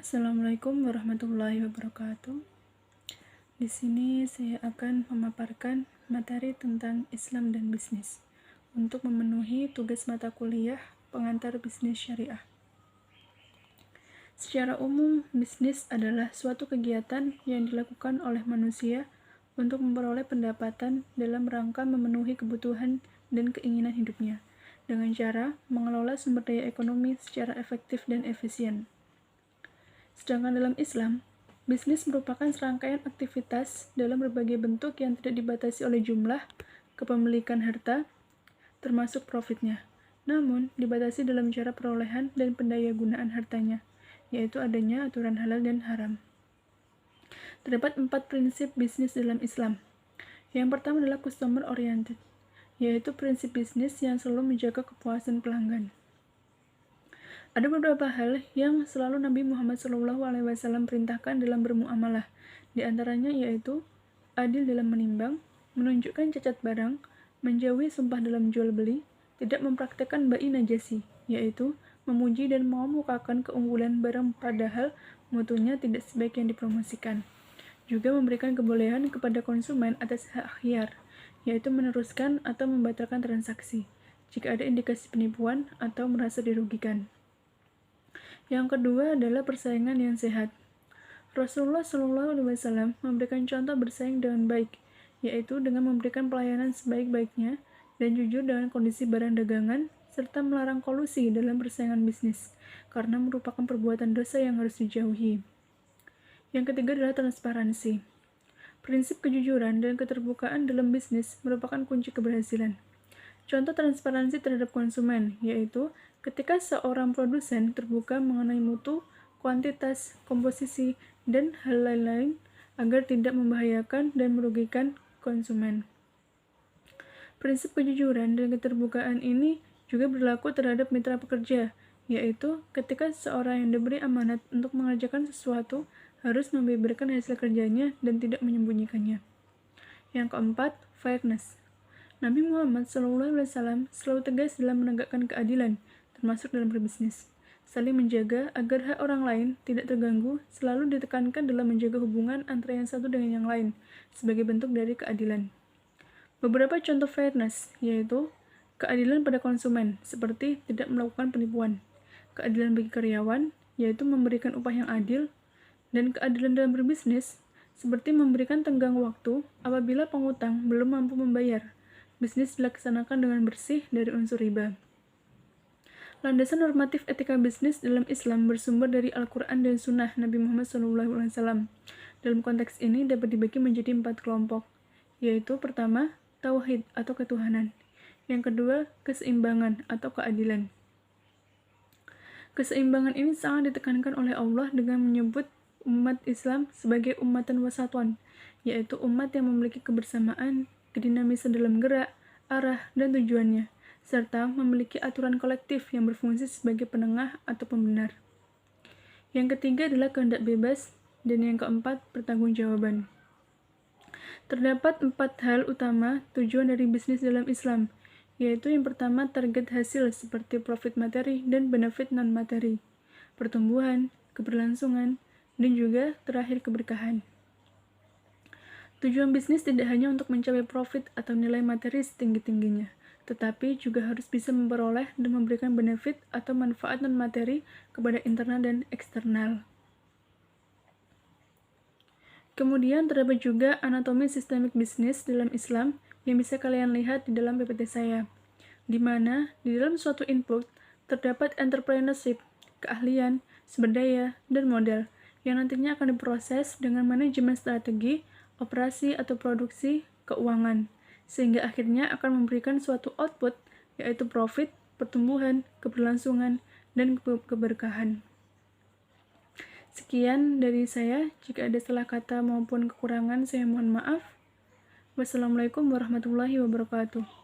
Assalamualaikum warahmatullahi wabarakatuh. Di sini saya akan memaparkan materi tentang Islam dan bisnis untuk memenuhi tugas mata kuliah pengantar bisnis syariah. Secara umum, bisnis adalah suatu kegiatan yang dilakukan oleh manusia untuk memperoleh pendapatan dalam rangka memenuhi kebutuhan dan keinginan hidupnya dengan cara mengelola sumber daya ekonomi secara efektif dan efisien. Sedangkan dalam Islam, bisnis merupakan serangkaian aktivitas dalam berbagai bentuk yang tidak dibatasi oleh jumlah, kepemilikan harta, termasuk profitnya, namun dibatasi dalam cara perolehan dan pendayagunaan hartanya, yaitu adanya aturan halal dan haram. Terdapat 4 prinsip bisnis dalam Islam. Yang pertama adalah customer oriented, yaitu prinsip bisnis yang selalu menjaga kepuasan pelanggan. Ada beberapa hal yang selalu Nabi Muhammad SAW perintahkan dalam bermuamalah, di antaranya yaitu adil dalam menimbang, menunjukkan cacat barang, menjauhi sumpah dalam jual beli, tidak mempraktekkan bai najasi, yaitu memuji dan mengemukakan keunggulan barang padahal mutunya tidak sebaik yang dipromosikan. Juga memberikan kebolehan kepada konsumen atas hak khiyar, yaitu meneruskan atau membatalkan transaksi jika ada indikasi penipuan atau merasa dirugikan. Yang kedua adalah persaingan yang sehat. Rasulullah SAW memberikan contoh bersaing dengan baik, yaitu dengan memberikan pelayanan sebaik-baiknya dan jujur dengan kondisi barang dagangan, serta melarang kolusi dalam persaingan bisnis, karena merupakan perbuatan dosa yang harus dijauhi. Yang ketiga adalah transparansi. Prinsip kejujuran dan keterbukaan dalam bisnis merupakan kunci keberhasilan. Contoh transparansi terhadap konsumen, yaitu ketika seorang produsen terbuka mengenai mutu, kuantitas, komposisi, dan hal lain-lain agar tidak membahayakan dan merugikan konsumen. Prinsip kejujuran dan keterbukaan ini juga berlaku terhadap mitra pekerja, yaitu ketika seorang yang diberi amanat untuk mengerjakan sesuatu harus membeberkan hasil kerjanya dan tidak menyembunyikannya. Yang keempat, fairness. Nabi Muhammad SAW selalu tegas dalam menegakkan keadilan, termasuk dalam berbisnis. Saling menjaga agar hak orang lain tidak terganggu selalu ditekankan dalam menjaga hubungan antara yang satu dengan yang lain, sebagai bentuk dari keadilan. Beberapa contoh fairness, yaitu keadilan pada konsumen, seperti tidak melakukan penipuan, keadilan bagi karyawan, yaitu memberikan upah yang adil, dan keadilan dalam berbisnis, seperti memberikan tenggang waktu apabila pengutang belum mampu membayar. Bisnis dilaksanakan dengan bersih dari unsur riba. Landasan normatif etika bisnis dalam Islam bersumber dari Al-Quran dan Sunnah Nabi Muhammad SAW. Dalam konteks ini dapat dibagi menjadi 4 kelompok, yaitu pertama, tauhid atau ketuhanan. Yang kedua, keseimbangan atau keadilan. Keseimbangan ini sangat ditekankan oleh Allah dengan menyebut umat Islam sebagai ummatan wasatwan, yaitu umat yang memiliki kebersamaan, kedinamisan dalam gerak, arah, dan tujuannya, serta memiliki aturan kolektif yang berfungsi sebagai penengah atau pembenar. Yang ketiga adalah kehendak bebas, dan yang keempat, pertanggungjawaban. Terdapat 4 hal utama tujuan dari bisnis dalam Islam, yaitu yang pertama target hasil seperti profit materi dan benefit non-materi, pertumbuhan, keberlangsungan, dan juga terakhir keberkahan. Tujuan bisnis tidak hanya untuk mencapai profit atau nilai materi setinggi-tingginya, tetapi juga harus bisa memperoleh dan memberikan benefit atau manfaat non-materi kepada internal dan eksternal. Kemudian terdapat juga anatomi sistemik bisnis dalam Islam yang bisa kalian lihat di dalam PPT saya, di mana di dalam suatu input terdapat entrepreneurship, keahlian, sumber daya, dan modal yang nantinya akan diproses dengan manajemen strategi, operasi atau produksi, keuangan, sehingga akhirnya akan memberikan suatu output, yaitu profit, pertumbuhan, keberlangsungan, dan keberkahan. Sekian dari saya, jika ada salah kata maupun kekurangan saya mohon maaf. Wassalamualaikum warahmatullahi wabarakatuh.